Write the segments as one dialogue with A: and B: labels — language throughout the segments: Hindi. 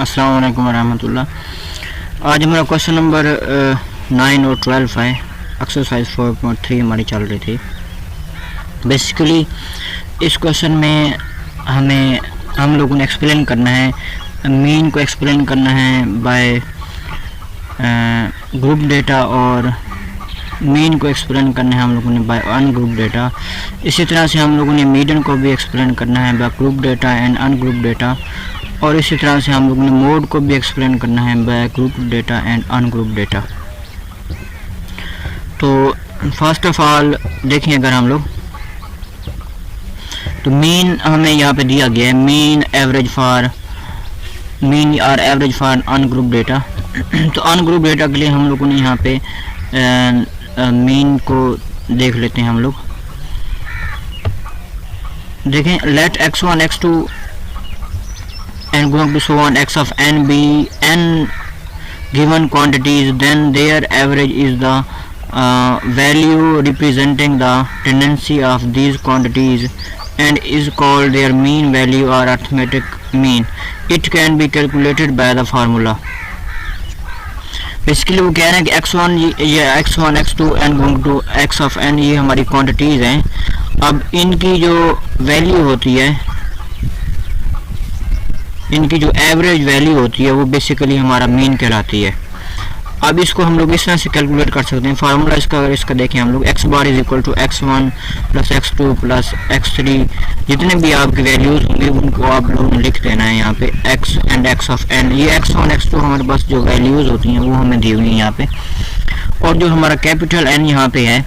A: अस्सलाम वालेकुम रहमतुल्लाह। आज हमारा क्वेश्चन नंबर 9 और 12 है। एक्सरसाइज 4.3 हमारी चल रही थी। बेसिकली इस क्वेश्चन में हम लोगों ने एक्सप्लेन करना है, मीन को एक्सप्लेन करना है बाय ग्रुप डेटा और मीन को एक्सप्लेन करना है हम लोगों ने बाय अनग्रुप डेटा। इसी तरह से हम लोगों ने मीडियन को भी एक्सप्लेन करना है bye group data and ungroup data, और इसी तरह से हम लोगों ने मोड को भी एक्सप्लेन करना है bye group data and ungroup data. तो फर्स्ट ऑफ ऑल देखिए, अगर हम लोग तो मीन हमें यहाँ पे दिया गया है, मीन और एवरेज फॉर अनग्रुप डेटा। तो अनग्रुप डेटा के लिए हम लोगों ने यहाँ पे मीन को देख लेते हैं। हम लोग देखें, late x1 x2 and going to so on x of n be n given quantities, then their average is the value representing the tendency of these quantities and is called their mean value or arithmetic mean. It can be calculated by the formula. Basically वो कह रहे हैं कि x1 x2 and going to x of n ये हमारी क्वांटिटीज़ हैं। अब इनकी जो वैल्यू होती है, इनकी जो एवरेज वैल्यू होती है वो बेसिकली हमारा मीन कहलाती है। अब इसको हम लोग इस तरह से कैलकुलेट कर सकते हैं। फार्मूला इसका देखें हम लोग, x bar is equal to x1 plus x2 plus x3, जितने भी आपकी वैल्यूज़ होंगी उनको आप लोगों ने लिख देना है यहाँ पे x and x of n। ये x1 x2 हमारे पास जो वैल्यूज़ होती हैं वो हमें दी हुई हैं यहाँ पे, और जो हमारा कैपिटल n यहाँ पे है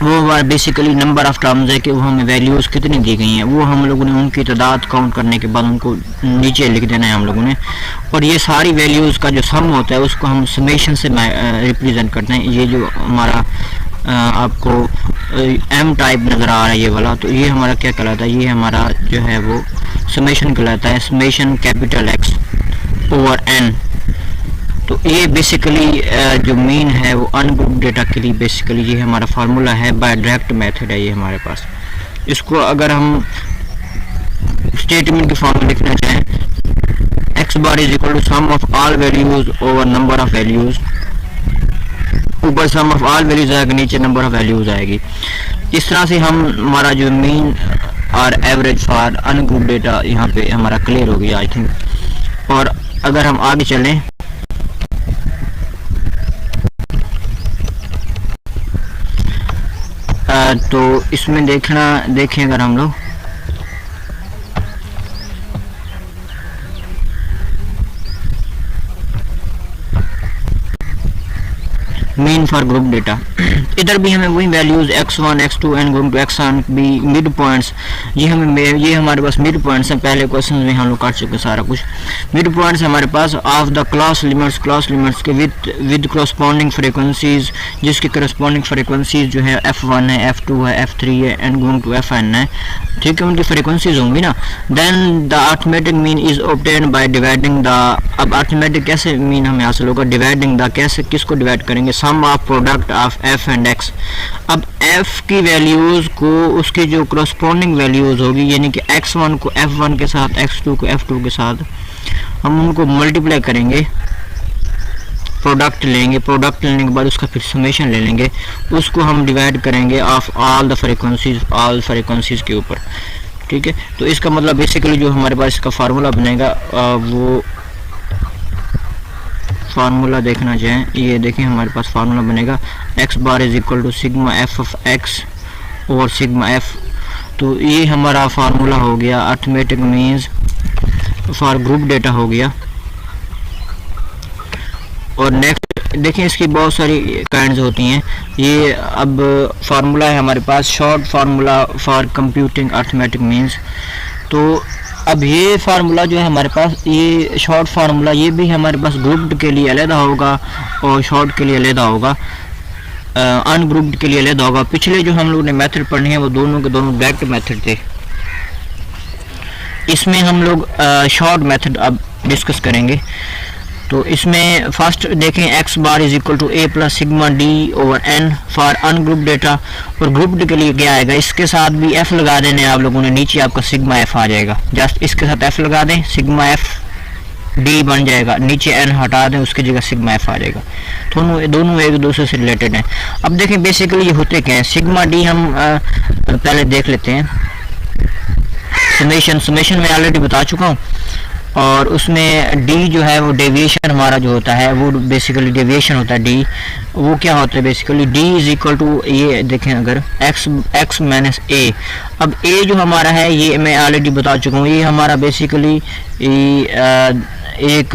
A: वो हमारा बेसिकली नंबर ऑफ टर्म्स है कि वो हमें वैल्यूज़ कितनी दी गई हैं, वो हम लोगों ने उनकी तादाद काउंट करने के बाद उनको नीचे लिख देना है हम लोगों ने। और ये सारी वैल्यूज़ का जो सम होता है उसको हम समेशन से रिप्रेजेंट करते हैं। ये जो हमारा आपको एम टाइप नज़र आ रहा है ये वाला, तो ये हमारा क्या कहलाता है, ये हमारा जो है वो समेशन कहलाता है, summation capital X over N. तो ये बेसिकली जो मीन है वो अनग्रुप डेटा के लिए बेसिकली ये हमारा फार्मूला है, बाय डायरेक्ट मेथड है ये हमारे पास। इसको अगर हम स्टेटमेंट के फॉर्म में लिखना चाहें, x bar is equal to sum of all values over number of values, ऊपर सम ऑफ ऑल वैल्यूज आएगा, नीचे नंबर ऑफ वैल्यूज आएगी। इस तरह से हम हमारा जो मीन और एवरेज फॉर अनग्रुप डेटा यहाँ पे हमारा क्लियर हो गया आई थिंक। और अगर हम आगे चलें तो इसमें देखें अगर हम लोग मीन फॉर ग्रुप डेटा, इधर भी हमें वही values x1 x2 and going to x1 भी मिड पॉइंट्स, ये हमारे पास मिड पॉइंट्स हैं। पहले क्वेश्चन में हम लोग कर चुके सारा कुछ। मिड पॉइंट्स हमारे पास ऑफ द क्लास लिमिट्स के विद करस्पॉन्डिंग फ्रीक्वेंसीज, जिसकी करस्पॉन्डिंग फ्रीक्वेंसीज जो है f1 है, f2 है, f3 है एंड गोइंग टू fn है, ठीक है, उनकी फ्रीक्वेंसीज होंगी ना। Then the arithmetic mean is obtained by dividing the, अब अरिथमेटिक कैसे मीन हमें हासिल होगा, डिवाइडिंग द, कैसे किसको डिवाइड करेंगे, sum of product of f and x। अब f की वैल्यूज़ को उसकी जो करस्पॉन्डिंग वैल्यूज़ होगी, यानी कि x1 को f1 के साथ, x2 को f2 के साथ हम उनको मल्टीप्लाई करेंगे, प्रोडक्ट लेंगे के बाद उसका फिर समेशन ले लेंगे, उसको हम डिवाइड करेंगे ऑफ ऑल फ्रीक्वेंसीज के ऊपर, ठीक है। तो इसका मतलब बेसिकली जो हमारे पास इसका फार्मूला बनेगा वो फार्मूला देखना चाहें, ये देखें हमारे पास फार्मूला बनेगा x bar is equal to sigma f of x और सिग्मा f। तो ये हमारा फार्मूला हो गया arithmetic means for group data हो गया। और नेक्स्ट देखें, इसकी बहुत सारी काइंड्स होती हैं। ये अब फार्मूला है हमारे पास short formula for computing arithmetic means. तो अब ये फार्मूला जो है हमारे पास, ये शॉर्ट फार्मूला, ये भी हमारे पास ग्रुप्ड के लिए अलग होगा और शॉर्ट के लिए अलग होगा, अनग्रुप्ड के लिए अलग होगा। पिछले जो हम लोग ने मेथड पढ़े हैं वो दोनों के दोनों डायरेक्ट मेथड थे। इसमें हम लोग शॉर्ट मेथड अब डिस्कस करेंगे। तो इसमें फर्स्ट देखें, x bar is equal to a plus sigma d over n for ungroup data, और ग्रुप्ड के लिए क्या आएगा, इसके साथ भी f लगा देने आप लोगों ने, नीचे आपका सिग्मा f आ जाएगा। जस्ट इसके साथ f लगा दें, सिग्मा f डी बन जाएगा, नीचे एन हटा दें उसकी जगह सिग्मा एफ आ जाएगा। दोनों एक दूसरे से रिलेटेड हैं। अब देखें बेसिकली ये होते क्या हैं। सिग्मा डी हम पहले देख लेते हैं। समेशन मैं ऑलरेडी बता चुका हूँ, और उसमें डी जो है वो डेविएशन हमारा जो होता है वो बेसिकली डेविएशन होता है। डी वो क्या होता है basically, D is equal to, ये देखें अगर एक्स माइनस ए। अब ए जो हमारा है ये मैं ऑलरेडी बता चुका हूँ, ये हमारा बेसिकली एक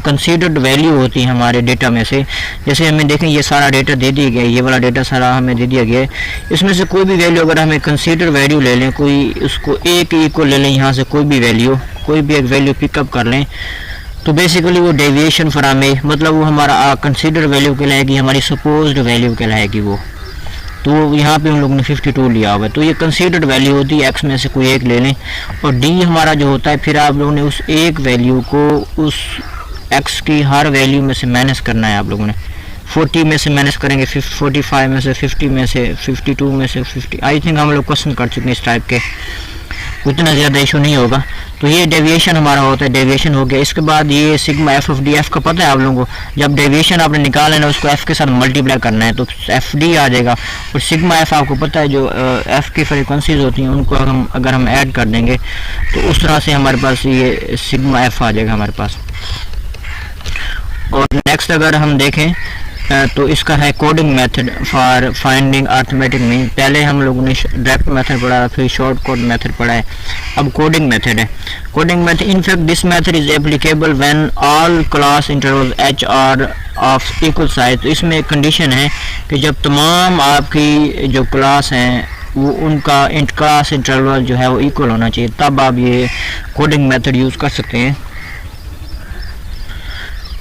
A: कंसीडर्ड वैल्यू होती है हमारे डेटा में से। जैसे हमें देखें ये सारा डेटा दे दिया गया है, ये वाला डेटा सारा हमें दे दिया गया है। इसमें से कोई भी वैल्यू अगर हमें कंसीडर वैल्यू ले लें, कोई उसको ए के इक्वल ले लें, यहाँ से कोई भी एक वैल्यू पिकअप कर लें, तो बेसिकली वो डेविएशन फ्रॉम ए, मतलब वो हमारा कंसीडर वैल्यू कहलाएगी, हमारी सपोज्ड वैल्यू कहलाएगी वो। तो यहाँ पे हम लोगों ने 52 लिया हुआ है, तो ये कंसीडर्ड वैल्यू होती है। एक्स में से कोई एक ले लें, और डी हमारा जो होता है, फिर आप लोगों ने उस एक वैल्यू को उस एक्स की हर वैल्यू में से माइनस करना है। आप लोगों ने 40 में से माइनस करेंगे, 45 में से, 50 में से, 52 में से 50। आई थिंक हम लोग क्वेश्चन कर चुके हैं इस टाइप के, उतना ज़्यादा इशू नहीं होगा। तो ये डेविएशन हमारा होता है, डेविएशन हो गया। इसके बाद ये sigma F of D, F का पता है आप लोगों को, जब डेविएशन आपने निकाला है ना उसको एफ के साथ मल्टीप्लाई करना है तो एफ डी आ जाएगा। और सिग्मा एफ आपको पता है जो एफ की फ्रीक्वेंसीज होती हैं उनको अगर हम ऐड कर देंगे तो उस तरह से हमारे पास ये सिग्मा एफ आ जाएगा हमारे पास। और नेक्स्ट अगर हम देखें तो इसका है coding method for finding arithmetic mean. पहले हम लोगों ने डायरेक्ट मेथड पढ़ा, फिर शॉर्ट कोड मेथड पढ़ा है, अब कोडिंग मेथड है। Coding method, in fact this method is applicable when all class interval H R of equal size. तो इसमें एक कंडीशन है कि जब तमाम आपकी जो क्लास हैं वो उनका क्लास इंटरवल जो है वो इक्वल होना चाहिए, तब आप ये कोडिंग मेथड यूज़ कर सकते हैं।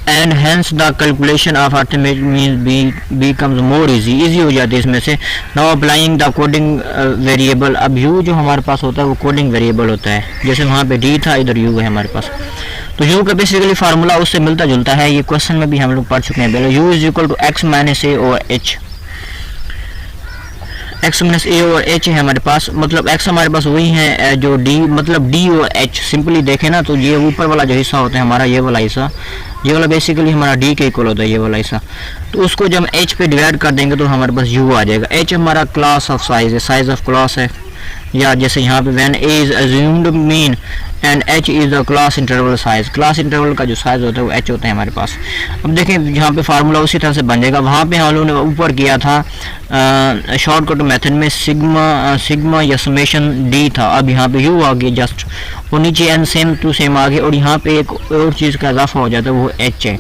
A: And hence the calculation of arithmetic mean becomes more easy हो जाती है इसमें से। Now applying the coding variable, अब यू जो हमारे पास होता है वो कोडिंग वेरिएबल होता है, जैसे वहाँ पे डी था इधर यू है हमारे पास। तो यू का बेसिकली फार्मूला उससे मिलता जुलता है, ये क्वेश्चन में भी हम लोग पढ़ चुके हैं पहले। U is equal to x minus a और एच, एक्स माइनस ए और एच है हमारे पास, मतलब एक्स हमारे पास वही है जो डी, मतलब डी और एच सिंपली देखें ना तो ये ऊपर वाला जो हिस्सा होता है हमारा, ये वाला हिस्सा, ये वाला बेसिकली हमारा डी के इक्वल होता है ये वाला हिस्सा। तो उसको जब हम एच पे डिवाइड कर देंगे तो हमारे पास यू आ जाएगा। एच हमारा क्लास ऑफ साइज है, साइज ऑफ क्लास है, या जैसे यहाँ पे when A is assumed mean and H is the class interval size, class interval का जो साइज होता है वो एच होता है हमारे पास। अब देखें यहाँ पे फार्मूला उसी तरह से बन जाएगा। वहाँ पे हम लोगों ने ऊपर किया था शॉर्टकट मेथड में सिग्मा या समेशन डी था, अब यहाँ पे यू आ गया जस्ट, और नीचे एन सेम टू सेम आ गया, और यहाँ पे एक और चीज़ का इजाफा हो जाता है वो एच है।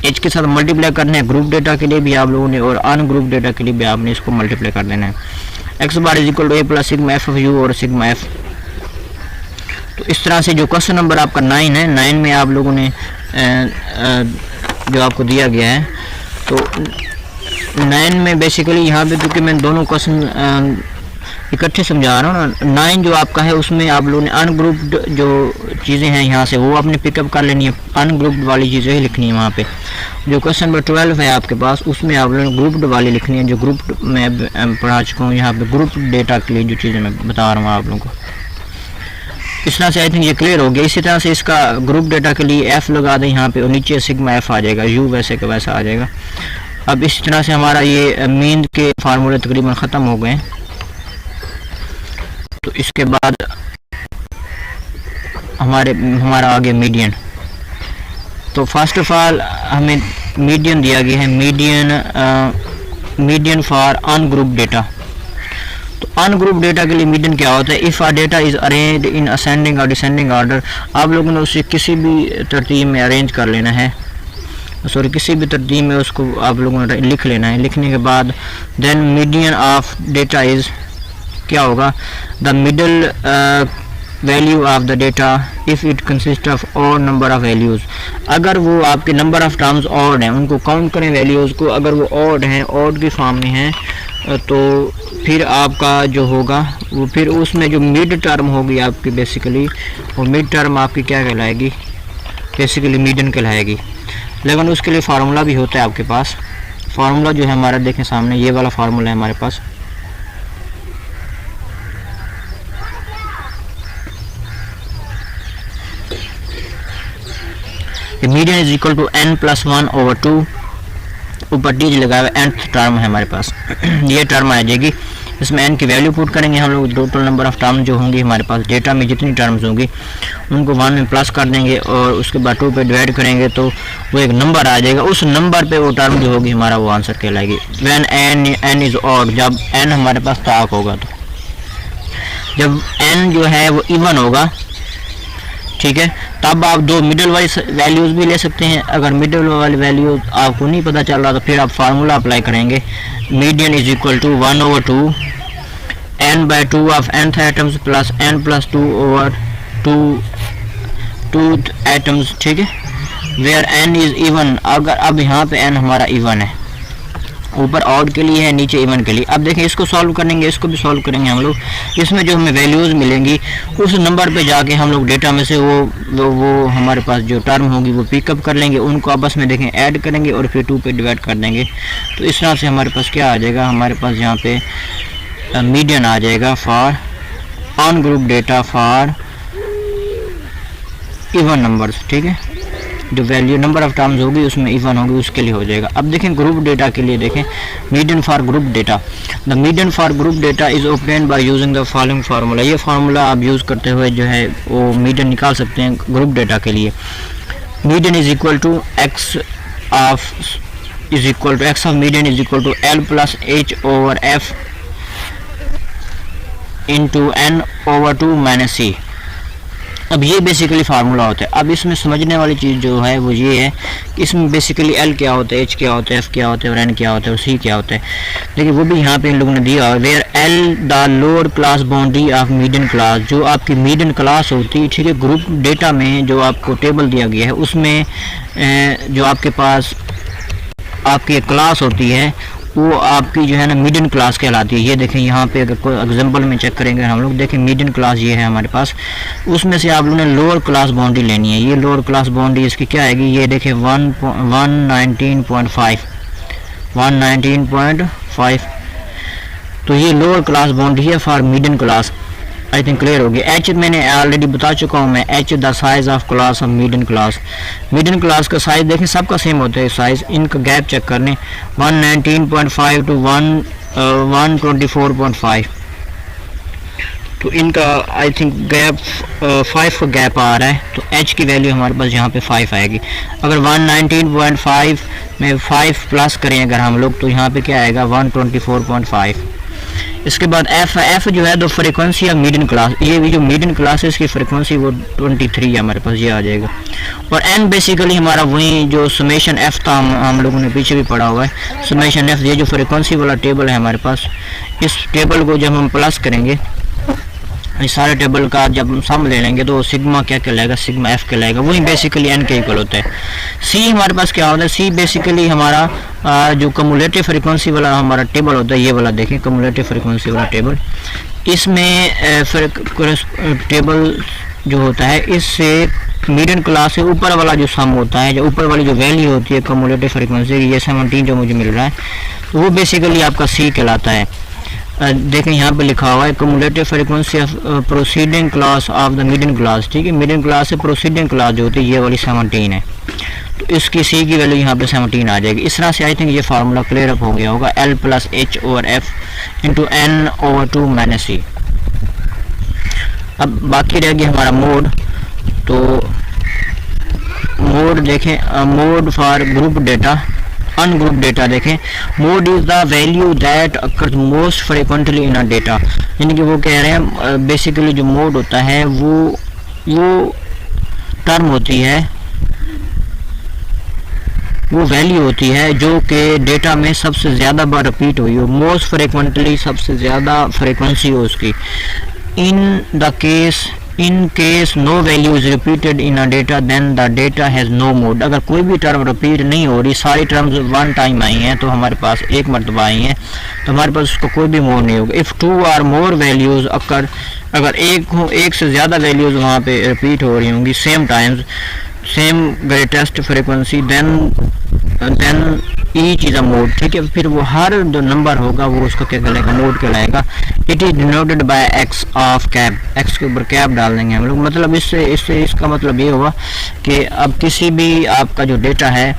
A: एच के साथ मल्टीप्लाई करना है ग्रुप डेटा के लिए भी आप लोगों ने, और अन ग्रुप डेटा के लिए भी आपने इसको मल्टीप्लाई कर देना है। X bar is equal to A plus sigma F of U और सिग्मा एफ। तो इस तरह से जो क्वेश्चन नंबर आपका 9 है, 9 में आप लोगों ने जो आपको दिया गया है, तो 9 में बेसिकली यहाँ पे क्योंकि मैं दोनों क्वेश्चन इकट्ठे समझा रहा हूँ ना, 9 जो आपका है उसमें आप लोगों ने अनग्रुप्ड जो चीज़ें हैं यहाँ से वो आपने पिकअप कर लेनी है, अनग्रुप्ड वाली चीज़ें ही लिखनी है वहाँ पे। जो क्वेश्चन नंबर 12 है आपके पास उसमें आप लोगों ने ग्रुप्ड वाली लिखनी है, जो ग्रुप्ड मैं पढ़ा चुका हूँ यहाँ पे ग्रुप डेटा के लिए जो चीज़ें मैं बता रहा हूँ आप लोगों को। इस तरह से आई थिंक ये क्लियर हो गया। इसी तरह से इसका ग्रुप डेटा के लिए एफ लगा दें यहाँ पे, और नीचे सिग्मा एफ आ जाएगा, यू वैसे का वैसा आ जाएगा। अब इस तरह से हमारा ये मीन के फार्मूले तकरीबन ख़त्म हो गए। तो इसके बाद हमारा आगे मीडियन। तो फर्स्ट ऑफ ऑल हमें मीडियन दिया गया है, मीडियन फॉर अनग्रुप डेटा। तो अनग्रुप डेटा के लिए मीडियन क्या होता है, if a data is arranged in ascending और डिसेंडिंग ऑर्डर, आप लोगों ने उसे किसी भी तरतीब में अरेंज कर लेना है, सॉरी किसी भी तरतीब में उसको आप लोगों ने लिख लेना है। लिखने के बाद then median of data is क्या होगा, the middle value of the data if it consist of odd number of values. अगर वो आपके नंबर ऑफ टर्म्स ऑड हैं, उनको काउंट करें वैल्यूज़ को, अगर वो ऑड हैं, ऑड की फॉर्म में हैं, तो फिर आपका जो होगा वो फिर उसमें जो मिड टर्म होगी आपकी बेसिकली, वो मिड टर्म आपकी क्या कहलाएगी, बेसिकली मीडियन कहलाएगी। लेकिन उसके लिए फार्मूला भी होता है आपके पास। फार्मूला जो है हमारा देखें सामने, ये वाला फार्मूला है हमारे पास। कि median is equal to n+1/2, ऊपर टी लगा हुआ है, nth टर्म है हमारे पास ये टर्म आ जाएगी। इसमें n की वैल्यू पुट करेंगे हम लोग, टोटल नंबर ऑफ टर्म जो होंगी हमारे पास डेटा में जितनी टर्म्स होंगी उनको 1 में प्लस कर देंगे और उसके बाद 2 पे डिवाइड करेंगे तो वो एक नंबर आ जाएगा। उस नंबर पे वो टर्म जो होगी हमारा वो आंसर कहलाएगी। व्हेन n इज ऑड, जब n हमारे पास ताक होगा, तो जब n जो है वो इवन होगा, ठीक है, तब आप दो मिडिल वाली वैल्यूज़ भी ले सकते हैं। अगर मिडिल वाली वैल्यू आपको नहीं पता चल रहा तो फिर आप फार्मूला अप्लाई करेंगे, median is equal to 1/2 n/2 of nth atoms plus n+2/2 atoms, ठीक है, वेयर n इज इवन। अगर अब यहाँ पे n हमारा इवन है, ऊपर ऑड के लिए है, नीचे इवन के लिए। अब देखें इसको सॉल्व करेंगे, इसको भी सॉल्व करेंगे हम लोग। इसमें जो हमें वैल्यूज़ मिलेंगी उस नंबर पे जाके हम लोग डेटा में से वो हमारे पास जो टर्म होगी वो पिकअप कर लेंगे, उनको आपस में देखें ऐड करेंगे और फिर 2 पे डिवाइड कर देंगे। तो इस तरह से हमारे पास क्या आ जाएगा, हमारे पास यहाँ पे मीडियन आ जाएगा for on group data for even numbers, ठीक है, जो वैल्यू नंबर ऑफ टर्म्स होगी उसमें इवन होगी उसके लिए हो जाएगा। अब देखें ग्रुप डेटा के लिए, देखें median for group data, the median for group data is obtained by using the following formula. ये फार्मूला आप यूज़ करते हुए जो है वो मीडियन निकाल सकते हैं ग्रुप डेटा के लिए। Median is equal to x of median is equal to L+H/F into n/2 - c। अब ये बेसिकली फार्मूला होता है। अब इसमें समझने वाली चीज़ जो है वो ये है कि इसमें बेसिकली L क्या होता है, H क्या होता है, F क्या होता है और N क्या होता है और C क्या होता है। देखिए वो भी यहाँ पे इन लोगों ने दिया है, where L the lower class boundary of median class, जो आपकी मीडियन क्लास होती है, ठीक है, ग्रुप डेटा में जो आपको टेबल दिया गया है उसमें जो आपके पास आपकी क्लास होती है वो आपकी जो है ना मीडियन क्लास कहलाती है। ये देखें यहाँ पे अगर कोई एग्जांपल में चेक करेंगे हम लोग, देखें मीडियन क्लास ये है हमारे पास, उसमें से आप लोगों ने लोअर क्लास बाउंड्री लेनी है। ये लोअर क्लास बाउंड्री इसकी क्या आएगी, ये देखें 119.5, तो ये लोअर क्लास बाउंड्री है for median class. I think clear होगी। H मैंने ऑलरेडी बता चुका हूँ मैं, H the size of class of median class. Median class का साइज देखें सबका सेम होता है साइज, इनका गैप चेक करने 119.5 टू 124.5, तो इनका आई थिंक गैप 5 का गैप आ रहा है, तो H की वैल्यू हमारे पास यहाँ पे 5 आएगी। अगर 119.5 में 5 प्लस करें अगर हम लोग, तो यहाँ पे क्या आएगा 124.5। इसके बाद F जो है, दो फ्रीक्वेंसी ऑफ मीडियन क्लास, ये भी जो मीडियन क्लासेस की फ्रीक्वेंसी वो 23 है हमारे पास, ये आ जाएगा। और N बेसिकली हमारा वही जो समेशन F था, हम लोगों ने पीछे भी पढ़ा हुआ है, समेशन F, ये जो फ्रीक्वेंसी वाला टेबल है हमारे पास, इस टेबल को जब हम प्लस करेंगे, इस सारे टेबल का जब हम सम ले लेंगे तो सिग्मा क्या कहलाएगा, सिग्मा F कहलाएगा, वही बेसिकली N के इक्वल होता है। C हमारे पास क्या होता है, C बेसिकली हमारा जो कम्युलेटिव फ्रीक्वेंसी वाला हमारा टेबल होता है, ये वाला देखें कम्युलेटिव फ्रीक्वेंसी वाला टेबल, इसमें टेबल जो होता है इससे मीडियन क्लास से ऊपर वाला जो सम होता है, जो ऊपर वाली जो वैल्यू होती है कम्युलेटिव फ्रीक्वेंसी, ये 17 जो मुझे मिल रहा है, तो वो बेसिकली आपका C कहलाता है। देखें यहाँ पे लिखा हुआ है cumulative frequency of proceeding class of the median class, ठीक है, मीडियन क्लास से प्रोसीडिंग क्लास जो होती है ये वाली 17 है, तो इसकी C की वैल्यू यहाँ पे 17 आ जाएगी। इस तरह से आई थिंक ये फार्मूला क्लियर अप हो गया होगा, L+H/F इंटू n/2 - c। अब बाकी रह गया हमारा मोड, तो मोड देखें, mode for group data, ungroup data देखें, mode is the value that occurs most frequently in a data, यानी कि वो कह रहे हैं बेसिकली जो मोड होता है वो टर्म होती है, वो वैल्यू होती है जो कि डेटा में सबसे ज़्यादा बार रिपीट हुई हो, मोस्ट फ्रीक्वेंटली सबसे ज़्यादा फ्रीक्वेंसी हो उसकी। In case no value is repeated in a data then the data has no mode. अगर कोई भी टर्म रिपीट नहीं हो रही, सारी टर्म्स वन टाइम आई हैं, तो हमारे पास एक मरतबा आई हैं, तो हमारे पास उसको कोई भी मोड नहीं होगा। इफ़ 2 और मोर वैल्यूज़ अगर एक से ज़्यादा वैल्यूज़ वहाँ पे रिपीट हो रही होंगी same times, same greatest frequency, then each is a mode, ठीक है। फिर वो हर जो नंबर होगा वो उसका क्या कहलाएगा, मोड कहलाएगा। It is denoted by x of cap, x के ऊपर कैप डाल देंगे हम लोग। मतलब इससे इसका मतलब ये हुआ कि अब किसी भी आपका जो डेटा है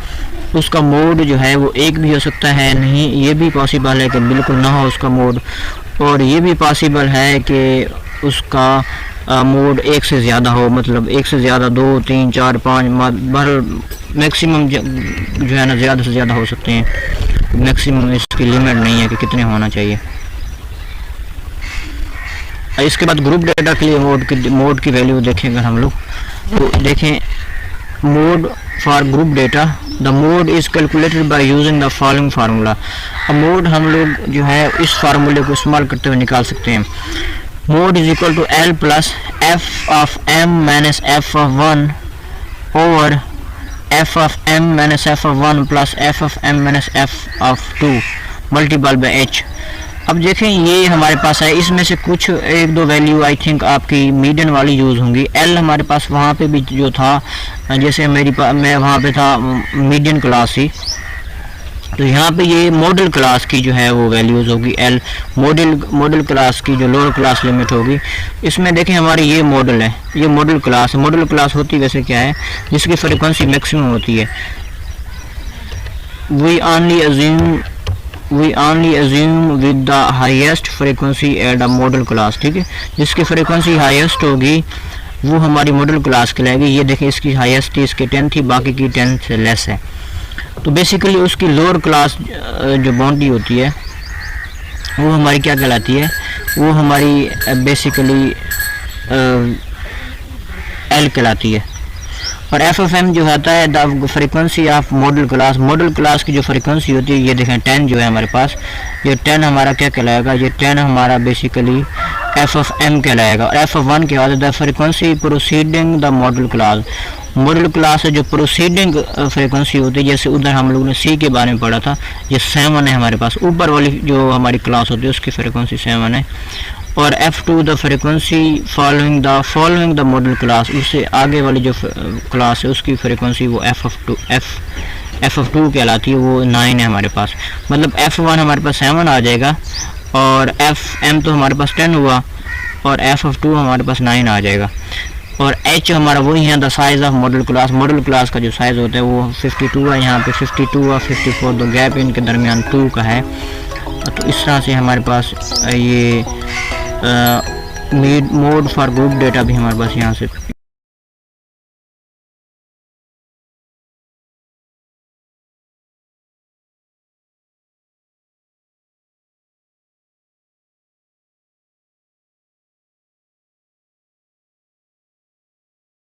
A: उसका मोड जो है वो एक भी हो सकता है, नहीं ये भी पॉसिबल है कि बिल्कुल ना हो उसका मोड, और ये भी पॉसिबल है कि उसका मोड एक से ज़्यादा हो, मतलब एक से ज़्यादा 2 3 4 5 मैक्सिमम जो है ना ज़्यादा से ज़्यादा हो सकते हैं। मैक्सिमम इसकी लिमिट नहीं है कि कितने होना चाहिए। इसके बाद ग्रुप डेटा के लिए मोड की वैल्यू देखें अगर हम लोग, तो देखें mode for group data, the mode is calculated by using the following formula. अब मोड हम लोग जो है इस फार्मूले को इस्तेमाल करते हुए निकाल सकते हैं। Mode is equal to L plus F of M minus F of 1 over F of M minus F of 1 plus F of M minus F of 2 multiple by H. अब देखें ये हमारे पास है, इसमें से कुछ एक दो वैल्यू आई थिंक आपकी मीडियन वाली यूज़ होंगी। एल हमारे पास वहाँ पे भी जो था, जैसे मैं वहाँ पे था मीडियन क्लास ही, तो यहाँ पे ये मॉडल क्लास की जो है वो वैल्यूज़ होगी। एल मॉडल क्लास की जो लोअर क्लास लिमिट होगी। इसमें देखें हमारी ये मॉडल है, ये मॉडल क्लास है। मॉडल क्लास होती वैसे क्या है, जिसकी फ्रीक्वेंसी मैक्सिमम होती है। we only assume with the highest frequency at a model class, ठीक है। जिसकी फ्रीक्वेंसी हाईएस्ट होगी वो हमारी मॉडल क्लास कहलाएगी। ये देखें इसकी हाईएस्ट थी, इसकी 10 थी, बाकी की 10 से लेस है। तो बेसिकली उसकी लोअर क्लास जो बाउंड्री होती है वो हमारी क्या कहलाती है, वो हमारी बेसिकली एल कहलाती है। और एफ एफ एम जो होता है the frequency of model class की जो फ्रीक्वेंसी होती है, ये देखें 10 जो है हमारे पास, ये 10 हमारा क्या कहलाएगा, ये 10 हमारा बेसिकली एफ एफ एम कहलाएगा। और एफ एफ 1 के बाद the frequency proceeding the model class है जो प्रोसीडिंग फ्रीक्वेंसी होती है। जैसे उधर हम लोगों ने सी के बारे में पढ़ा था, ये 7 है हमारे पास, ऊपर वाली जो हमारी क्लास होती है उसकी फ्रीक्वेंसी 7 है। और F2 the frequency following the model class, उससे आगे वाली जो क्लास है उसकी फ्रीक्वेंसी वो F2 कहलाती है, वो 9 है हमारे पास। मतलब F1 हमारे पास 7 आ जाएगा, और FM तो हमारे पास 10 हुआ, और F2 हमारे पास 9 आ जाएगा। और H हमारा वही है the size of model class का जो साइज़ होता है वो 52 है। यहाँ पे 52 और 54 तो गैप इनके दरमियान 2 का है। तो इस तरह से हमारे पास ये मोड फॉर ग्रुप डेटा भी हमारे पास यहाँ से